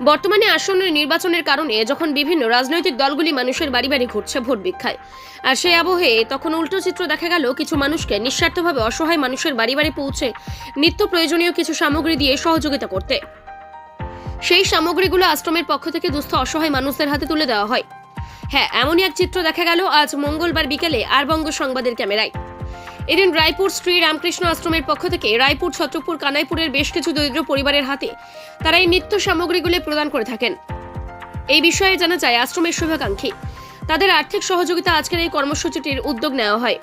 বর্তমানে আসন্ন নির্বাচনের কারণে যখন বিভিন্ন রাজনৈতিক দলগুলি মানুষের বাড়ি বাড়ি ঘুরছে ভোট ভিক্ষায়, আর সেই আবহে তখন উল্টো চিত্র দেখা গেল কিছু মানুষকে নিঃস্বার্থভাবে অসহায় মানুষের বাড়ি বাড়ি পৌঁছে নিত্য প্রয়োজনীয় কিছু সামগ্রী দিয়ে সহযোগিতা করতে। সেই সামগ্রীগুলো আশ্রমের পক্ষ থেকে দুস্থ অসহায় মানুষদের হাতে তুলে দেওয়া হয়। হ্যাঁ, এমনই এক চিত্র দেখা গেল আজ মঙ্গলবার বিকেলে আরবঙ্গ সংবাদের ক্যামেরায়। এদিন রায়পুর শ্রী রামকৃষ্ণ আশ্রমের পক্ষ থেকে রায়পুর, ছত্রপুর, কানাইপুরের বেশ কিছু দরিদ্র পরিবারের হাতে তারা এই নিত্য সামগ্রীগুলি প্রদান করে থাকেন। এই বিষয়ে জানা যায় আশ্রমের শুভাকাঙ্ক্ষী তাদের আর্থিক সহযোগিতা আজকের এই কর্মসূচিটির উদ্যোগ নেওয়া হয়।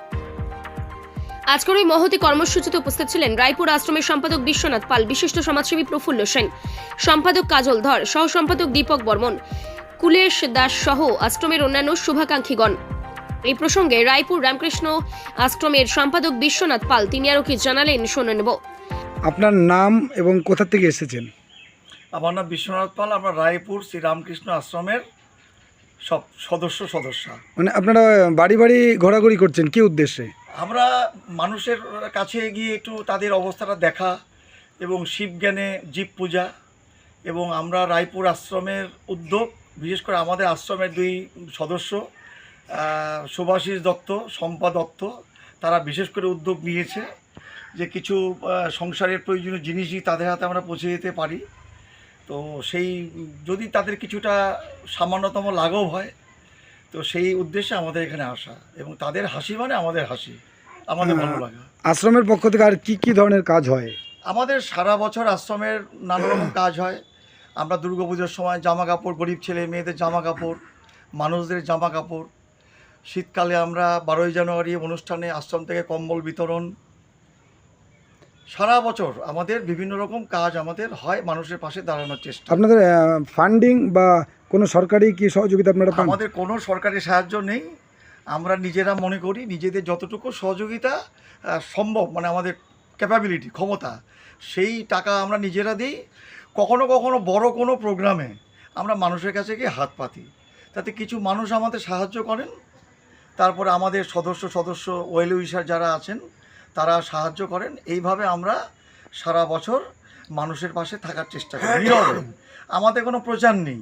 আজকের ওই মহতি কর্মসূচিতে উপস্থিত ছিলেন রায়পুর আশ্রমের সম্পাদক বিশ্বনাথ পাল, বিশিষ্ট সমাজসেবী প্রফুল্ল সেন, সম্পাদক কাজল ধর, সহ সম্পাদক দীপক বর্মন, কুলেশ দাস সহ আশ্রমের অন্যান্য শুভাকাঙ্ক্ষীগণ। এই প্রসঙ্গে রায়পুর রামকৃষ্ণ আশ্রমের সম্পাদক বিশ্বনাথ পাল তিনি আরও কি জানালেন শুনে নেব। আপনার নাম এবং কোথা থেকে এসেছেন? আমার নাম বিশ্বনাথ পাল। আমরা রায়পুর শ্রী রামকৃষ্ণ আশ্রমের সব সদস্যা। মানে আপনারা বাড়ি বাড়ি ঘোরাঘুরি করছেন কি উদ্দেশ্যে? আমরা মানুষের কাছে গিয়ে একটু তাদের অবস্থাটা দেখা এবং শিবজ্ঞানে জীব পূজা, এবং আমরা রায়পুর আশ্রমের উদ্যোগ, বিশেষ করে আমাদের আশ্রমের দুই সদস্য শুভাশিস দত্ত, শম্পা দত্ত, তারা বিশেষ করে উদ্যোগ নিয়েছে যে কিছু সংসারের প্রয়োজনীয় জিনিসই তাদের হাতে আমরা পৌঁছে যেতে পারি। তো সেই যদি তাদের কিছুটা সামান্যতম লাঘব হয়, তো সেই উদ্দেশ্যে আমাদের এখানে আসা, এবং তাদের হাসি মানে আমাদের হাসি, আমাদের ভালো লাগা। আশ্রমের পক্ষ থেকে আর কি ধরনের কাজ হয়? আমাদের সারা বছর আশ্রমের নানা রকম কাজ হয়। আমরা দুর্গাপুজোর সময় জামা কাপড়, গরিব ছেলে মেয়েদের জামা কাপড়, মানুষদের জামা কাপড়, শীতকালে আমরা 12ই জানুয়ারি অনুষ্ঠানে আশ্রম থেকে কম্বল বিতরণ, সারা বছর আমাদের বিভিন্ন রকম কাজ আমাদের হয় মানুষের পাশে দাঁড়ানোর চেষ্টা। আপনাদের ফান্ডিং বা কোনো সরকারি কি সহযোগিতা আপনারা পান? আমাদের কোনো সরকারি সাহায্য নেই। আমরা নিজেরা মনে করি নিজেদের যতটুকু সহযোগিতা সম্ভব, মানে আমাদের ক্যাপাবিলিটি, ক্ষমতা, সেই টাকা আমরা নিজেরা দিই। কখনো কখনো বড় কোনো প্রোগ্রামে আমরা মানুষের কাছে গিয়ে হাত পাতি, তাতে কিছু মানুষ আমাদের সাহায্য করেন। তারপরে আমাদের সদস্য ওয়েল উইশার যারা আছেন তারা সাহায্য করেন। এইভাবে আমরা সারা বছর মানুষের পাশে থাকার চেষ্টা করি নীরবে। আমাদের কোনো প্রচার নেই,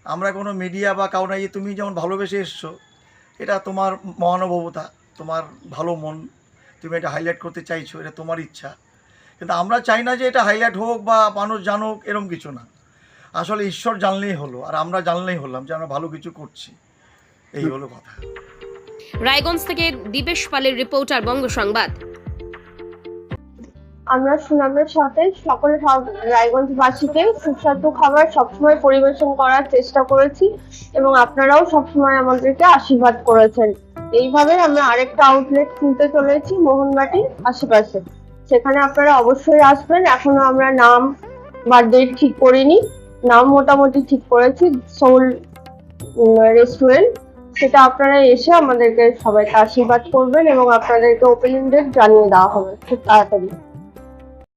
আমরা কোনো মিডিয়া বা কাউনা তুমি যেমন ভালোবেসে এসছো, এটা তোমার মহানুভবতা, তোমার ভালো মন, তুমি এটা হাইলাইট করতে চাইছো, এটা তোমার ইচ্ছা। কিন্তু আমরা চাই না যে এটা হাইলাইট হোক বা মানুষ জানুক, এরকম কিছু না। আসলে ঈশ্বর জানলেই হলো, আর আমরা জানলেই হলাম যে আমরা ভালো কিছু করছি, এই হলো কথা। রায়গঞ্জ থেকে দীপেশ পালের রিপোর্ট, আর বঙ্গ সংবাদ। আমরা সুনামের সাথে সকল রায়গঞ্জবাসীকে সুস্বাদু খাবার সবসময় পরিবেশন করার চেষ্টা করেছি, এবং আপনারাও সবসময় আমাদেরকে আশীর্বাদ করেছেন। এইভাবে আমরা আরেকটা আউটলেট খুলতে চলেছি মোহনবাটির আশেপাশে, সেখানে আপনারা অবশ্যই আসবেন। এখনো আমরা নাম বা ডেট ঠিক করিনি, নাম মোটামুটি ঠিক করেছি, সোল রেস্টুরেন্ট। সেটা আপনারা এসে আমাদেরকে সবাইকে আশীর্বাদ করবেন এবং আপনাদেরকে ওপেনিং ডেট জানিয়ে দেওয়া হবে খুব তাড়াতাড়ি।